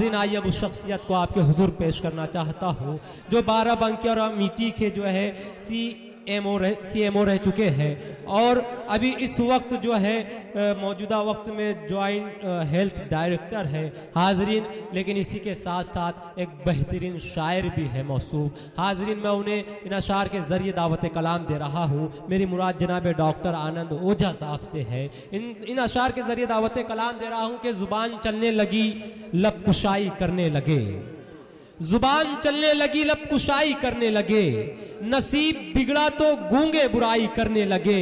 हाजरीन, आइए अब उस शख्सियत को आपके हुजूर पेश करना चाहता हूँ जो बाराबंकी और अमेठी के जो है CMO रह चुके हैं और अभी इस वक्त जो है मौजूदा वक्त में जॉइंट हेल्थ डायरेक्टर है हाजरीन, लेकिन इसी के साथ साथ एक बेहतरीन शायर भी है मौसूफ। हाजरीन, मैं उन्हें इन अशार के ज़रिए दावत कलाम दे रहा हूँ। मेरी मुराद जनाब डॉक्टर आनंद ओझा साहब से है। इन अशार के ज़रिए दावत कलाम दे रहा हूँ कि ज़ुबान चलने लगी लब कुशाई करने लगे, जुबान चलने लगी लब कुशाई करने लगे, नसीब बिगड़ा तो गूंगे बुराई करने लगे,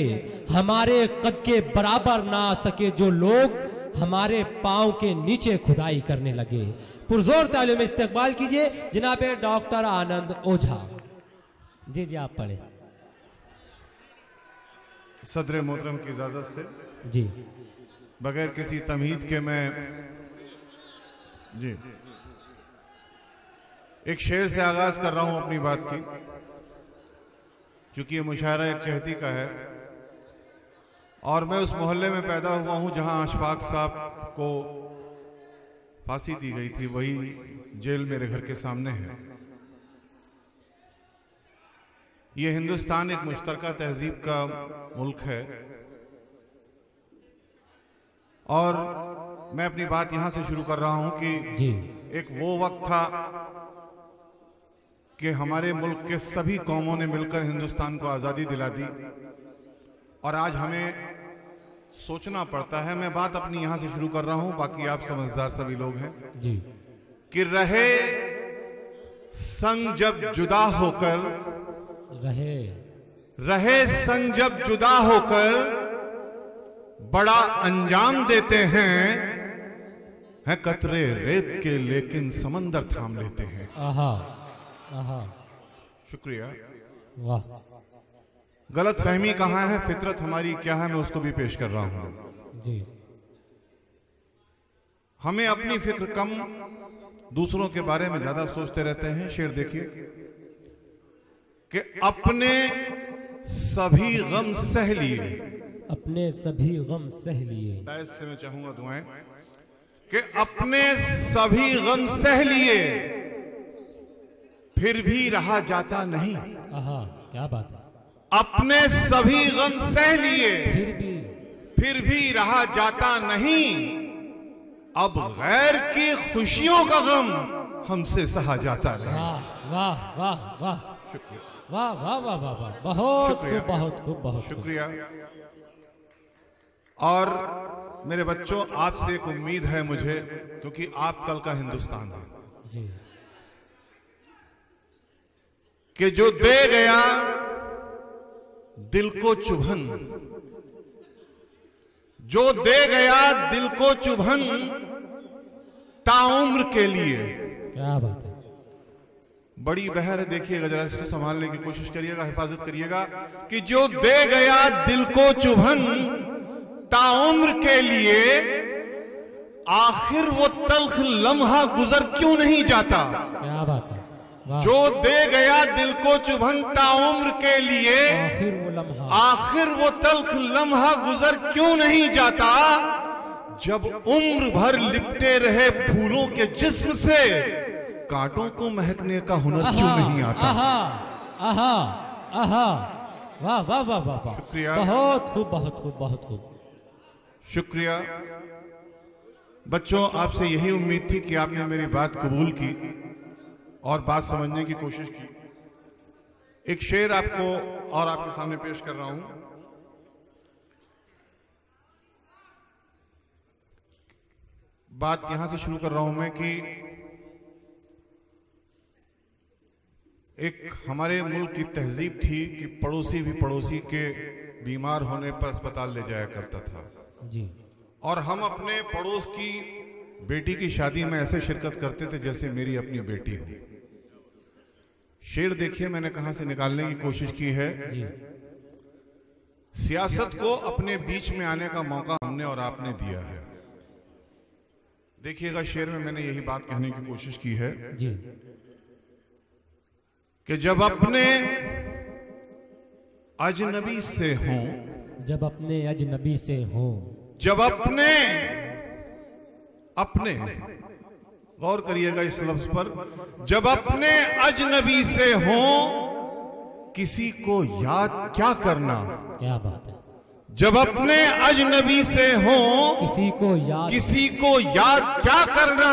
हमारे कद के बराबर ना आ सके जो लोग हमारे पांव के नीचे खुदाई करने लगे। पुरजोर तालीम में इस्तकबाल कीजिए जनाब डॉक्टर आनंद ओझा। जी आप पढ़े। सदर मोहतरम की इजाजत से जी, बगैर किसी तमहीद के मैं जी एक शेर से आगाज कर रहा हूं अपनी बात की, क्योंकि ये मुशायरा एक चहती का है और मैं उस मोहल्ले में पैदा हुआ हूं जहां अशफाक साहब को फांसी दी गई थी। वही जेल मेरे घर के सामने है। ये हिंदुस्तान एक मुश्तरका तहजीब का मुल्क है और मैं अपनी बात यहां से शुरू कर रहा हूं कि एक वो वक्त था कि हमारे मुल्क के सभी कौमों ने मिलकर हिंदुस्तान को आज़ादी दिला दी और आज हमें सोचना पड़ता है। मैं बात अपनी यहां से शुरू कर रहा हूं, बाकी आप समझदार सभी लोग हैं जी, कि रहे संग जब जुदा होकर, रहे संग जब जुदा होकर बड़ा अंजाम देते हैं कतरे रेत के लेकिन समंदर थाम लेते हैं। आहा, आहा, शुक्रिया। वाह। गलत फहमी कहाँ है, फितरत हमारी क्या है, मैं उसको भी पेश कर रहा हूं जी। हमें अपनी फिक्र कम, दूसरों के बारे में ज्यादा सोचते रहते हैं। शेर देखिए कि अपने सभी गम सह लिए, अपने सभी गम सह लिए, से मैं चाहूंगा दुआएं कि अपने सभी गम सह लिए फिर भी रहा जाता नहीं। आहा, क्या बात है। अपने सभी गम सह लिए फिर भी रहा जाता नहीं, अब गैर की खुशियों का गम हमसे सहा जाता नहीं। वाह वाह वाह वाह, शुक्रिया। वाह वाह वाह वाह वाह, बहुत खूब, बहुत खूब, बहुत शुक्रिया। और मेरे बच्चों, आपसे एक उम्मीद है मुझे, क्योंकि आप कल का हिंदुस्तान है जी, कि जो दे गया दिल को चुभन, जो दे गया दिल को चुभन ताउम्र के लिए। क्या बात है। बड़ी बहर है, देखिएगा जरा, इसको संभालने की कोशिश करिएगा, हिफाजत करिएगा कि जो दे गया दिल को चुभन ताउम्र के लिए, आखिर वो तल्ख लम्हा गुजर क्यों नहीं जाता। क्या बात है। जो दे गया दिल को चुभन ताउम्र के लिए, आखिर वो तल्ख लम्हा गुजर क्यों नहीं जाता। जब उम्र भर लिपटे रहे फूलों के जिस्म से, कांटों को महकने का हुनर क्यों नहीं आता। आहा, आहा, आहा, वाह वाह वाह वाह वाह, शुक्रिया। बहुत खूब, बहुत खूब, बहुत खूब, शुक्रिया। बच्चों, आपसे यही उम्मीद थी कि आपने मेरी बात कबूल की और बात समझने की कोशिश की। एक शेर आपको और आपके सामने पेश कर रहा हूं। बात यहां से शुरू कर रहा हूं मैं कि एक हमारे मुल्क की तहजीब थी कि पड़ोसी भी पड़ोसी के बीमार होने पर अस्पताल ले जाया करता था जी, और हम अपने पड़ोस की बेटी की शादी में ऐसे शिरकत करते थे जैसे मेरी अपनी बेटी हो। शेर देखिए मैंने कहां से निकालने की कोशिश की है जी। सियासत को अपने बीच में आने का मौका हमने और आपने दिया है। देखिएगा शेर में मैंने यही बात कहने की कोशिश की है जी, कि जब अपने अजनबी से हों, जब अपने अजनबी से हो, जब अपने गौर करिएगा इस लफ्ज पर, जब अपने अजनबी से हो किसी को याद क्या करना। क्या बात है। जब अपने अजनबी से हो किसी को याद क्या करना।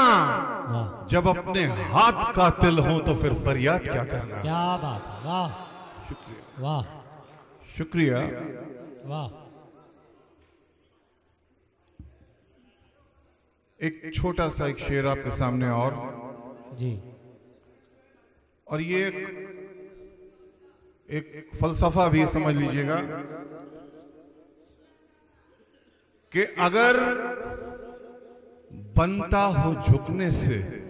जब अपने हाथ का तिल हो तो फिर फरियाद क्या करना। क्या बात है। वाह शुक्रिया, वाह शुक्रिया। वाह। एक छोटा सा एक शेर आपके सामने और ये एक फलसफा भी समझ लीजिएगा कि अगर बनता हो झुकने से,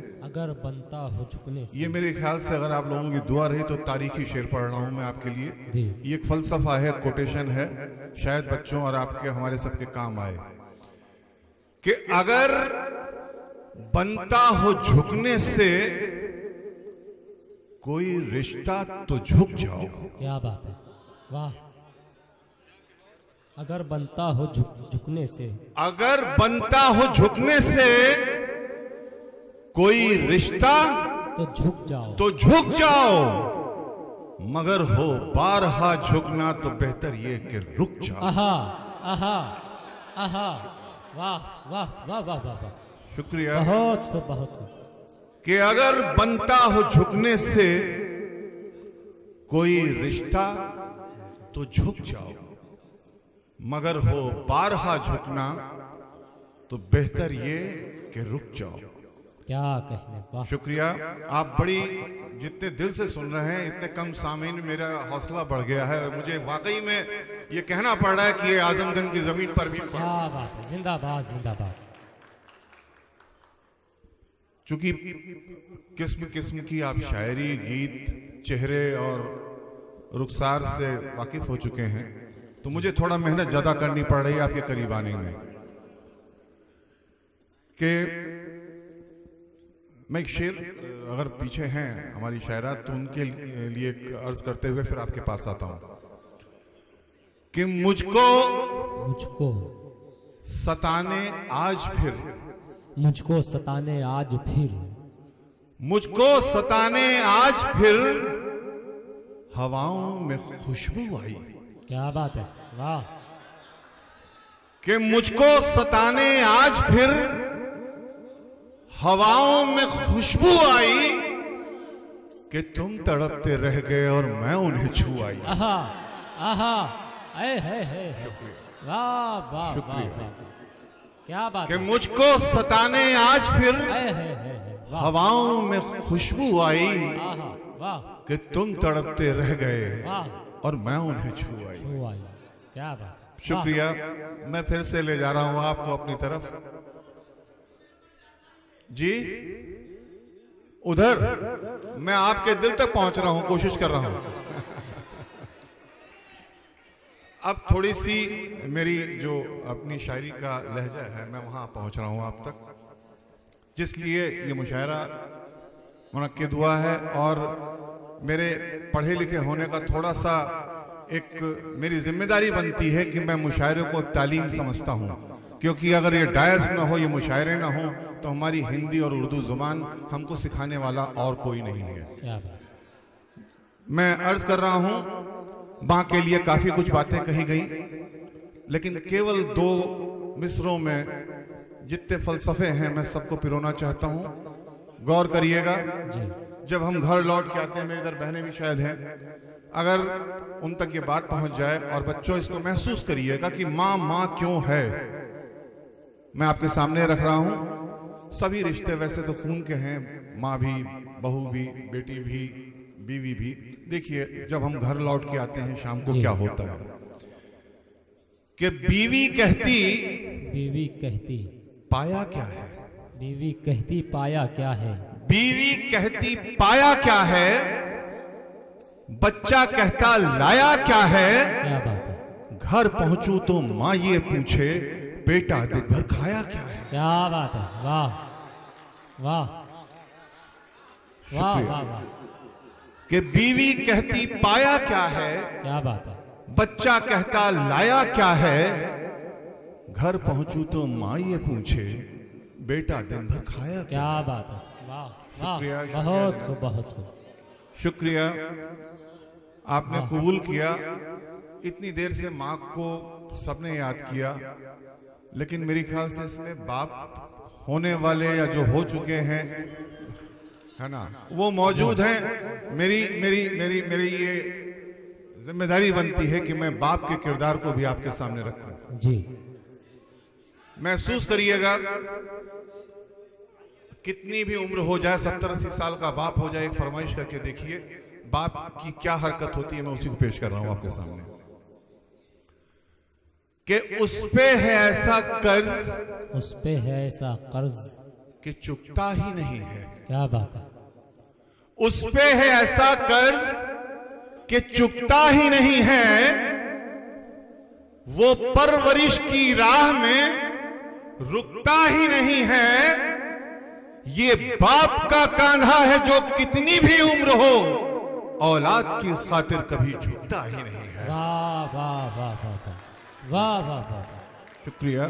ये मेरे ख्याल से अगर आप लोगों की दुआ रही तो तारीखी शेर पढ़ रहा हूं मैं आपके लिए। ये एक फलसफा है, कोटेशन है, शायद बच्चों और आपके हमारे सबके काम आए कि अगर बनता हो झुकने से कोई रिश्ता तो झुक जाओ। क्या बात है। वाह। अगर बनता हो झुकने से, अगर बनता हो झुकने से कोई रिश्ता तो झुक जाओ, मगर हो बारहा झुकना तो बेहतर ये कि रुक जाओ। आहा आहा आहा। वाह वाह वाह वाह वाह। शुक्रिया, बहुत खूब, बहुत खूब। कि अगर बनता हो झुकने से कोई रिश्ता तो झुक जाओ, मगर हो बारहा झुकना तो बेहतर ये कि रुक जाओ। क्या कहने। वाह। शुक्रिया। आप बड़ी जितने दिल से सुन रहे हैं इतने कम सामीन, मेरा हौसला बढ़ गया है। मुझे वाकई में ये कहना पड़ रहा है कि ये आजमगढ़ की जमीन पर भी। क्या बात है। जिंदाबाद जिंदाबाद। चूंकि किस्म किस्म की आप शायरी, गीत, चेहरे और रुखसार से वाकिफ हो चुके हैं, तो मुझे थोड़ा मेहनत ज्यादा करनी पड़ रही है आपके करीब आने में। कि मैं एक शेर, अगर पीछे हैं हमारी शायरात, तो उनके लिए अर्ज करते हुए फिर आपके पास आता हूं कि मुझको सताने आज फिर, मुझको सताने आज फिर, मुझको सताने आज फिर हवाओं में खुशबू आई। क्या बात है। वाह। कि मुझको सताने आज फिर हवाओं में खुशबू आई कि तुम तड़पते रह गए और मैं उन्हें छू आई। आहा आहा। है। वाह वाह। शुक्रिया। क्या बात कि मुझको सताने आज फिर हवाओं में खुशबू आई कि तुम तड़पते रह गए और मैं उन्हें छू आई। क्या बात। शुक्रिया। मैं फिर से ले जा रहा हूं आपको अपनी तरफ। जी, उधर मैं आपके दिल तक पहुंच रहा हूं, कोशिश कर रहा हूं। अब थोड़ी सी मेरी जो अपनी शायरी का लहजा है, मैं वहां पहुंच रहा हूं आप तक, जिसलिए ये मुशायरा मुनक्किद हुआ है। और मेरे पढ़े लिखे होने का थोड़ा सा एक मेरी जिम्मेदारी बनती है कि मैं मुशायरे को तालीम समझता हूं, क्योंकि अगर ये डायस ना हो, ये मुशायरे ना हो, तो हमारी हिंदी और उर्दू जुबान हमको सिखाने वाला और कोई नहीं है। मैं अर्ज कर रहा हूं, मां के लिए काफी कुछ बातें कही गई, लेकिन केवल 2 मिसरों में जितने फलसफे हैं मैं सबको पिरोना चाहता हूं। गौर करिएगा। जब हम घर लौट के आते हैं, मेरी इधर बहनें भी शायद हैं, अगर उन तक ये बात पहुंच जाए, और बच्चों इसको महसूस करिएगा कि माँ माँ क्यों है। मैं आपके सामने रख रहा हूं, सभी रिश्ते वैसे तो खून के हैं, माँ भी, बहू भी, बेटी भी, बीवी भी। देखिए, जब हम घर लौट के आते हैं शाम को क्या होता है कि बीवी कहती पाया क्या है, बीवी कहती पाया क्या है, बीवी कहती पाया क्या है, बच्चा कहता लाया क्या है। क्या बात है। घर पहुंचू तो माँ ये पूछे बेटा दिन भर खाया क्या है। क्या बात है। वाह वाह वाह वाह वाह। कि बीवी कहती पाया क्या है, क्या बात है, बच्चा कहता लाया क्या है। घर पहुंचू तो माँ ये पूछे बेटा दिन भर खाया क्या बात है, वाह वाह, शुक्रिया, बहुत खूब, बहुत खूब। शुक्रिया, आपने कबूल किया। इतनी देर से माँ को सबने याद किया, लेकिन मेरे ख्याल से इसमें बाप होने वाले या जो हो चुके हैं, है ना, वो मौजूद हैं। मेरी मेरी मेरी मेरी ये जिम्मेदारी बनती है कि मैं बाप के किरदार को भी आपके सामने रखूं। जी, महसूस करिएगा, कितनी भी उम्र हो जाए, 70-80 साल का बाप हो जाए, एक फरमाइश करके देखिए बाप की क्या हरकत होती है। मैं उसी को पेश कर रहा हूं आपके सामने कि उस पे है ऐसा कर्ज, उस पे है ऐसा कर्ज कि चुकता ही नहीं है। क्या बात है, उस पे है ऐसा कर्ज कि चुकता ही नहीं है। वो परवरिश की राह में रुकता ही नहीं है। ये बाप का कान्हा है जो कितनी भी उम्र हो औलाद की खातिर कभी झुकता ही नहीं है। वाह वाह वाह वाह वाह वाह वाह, शुक्रिया,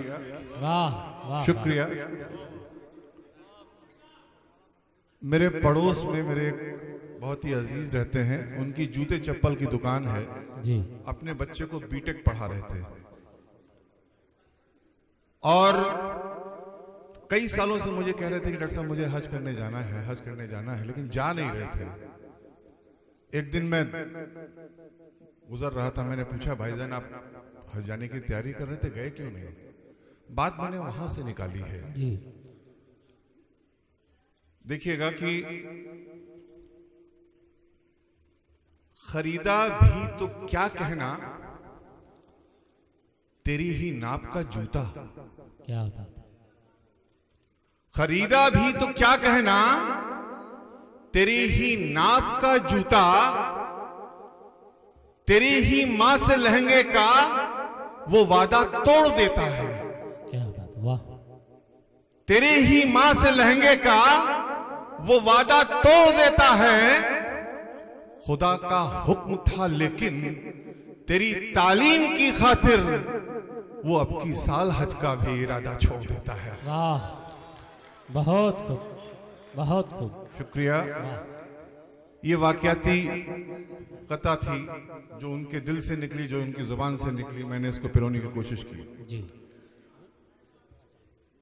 वाह वाह, शुक्रिया। मेरे पड़ोस में मेरे बहुत ही अजीज रहते हैं, उनकी जूते चप्पल की दुकान है जी। अपने बच्चे को बीटेक पढ़ा रहे थे और कई सालों से मुझे कह रहे थे कि डॉक्टर साहब मुझे हज करने जाना है, हज करने जाना है, लेकिन जा नहीं रहे थे। एक दिन मैं गुजर रहा था, मैंने पूछा भाईजान आप हज जाने की तैयारी कर रहे थे, गए क्यों नहीं? बात मैंने वहां से निकाली है जी। देखिएगा कि खरीदा भी तो क्या कहना, तेरी ही नाप का जूता। क्या बात है, खरीदा भी तो क्या कहना, तेरी ही नाप का जूता। तेरी ही मां से लहंगे का वो वादा तोड़ देता है। क्या बात, वाह। तेरी ही मां से लहंगे का वो वादा तोड़ देता है। खुदा का हुक्म था लेकिन तेरी तालीम की खातिर वो अब की साल हज का भी इरादा छोड़ देता है। वाह, बहुत खूब, बहुत खूब, शुक्रिया। ये वाकयाती कथा थी जो उनके दिल से निकली, जो उनकी जुबान से निकली, मैंने इसको पिरोने की कोशिश की। जी।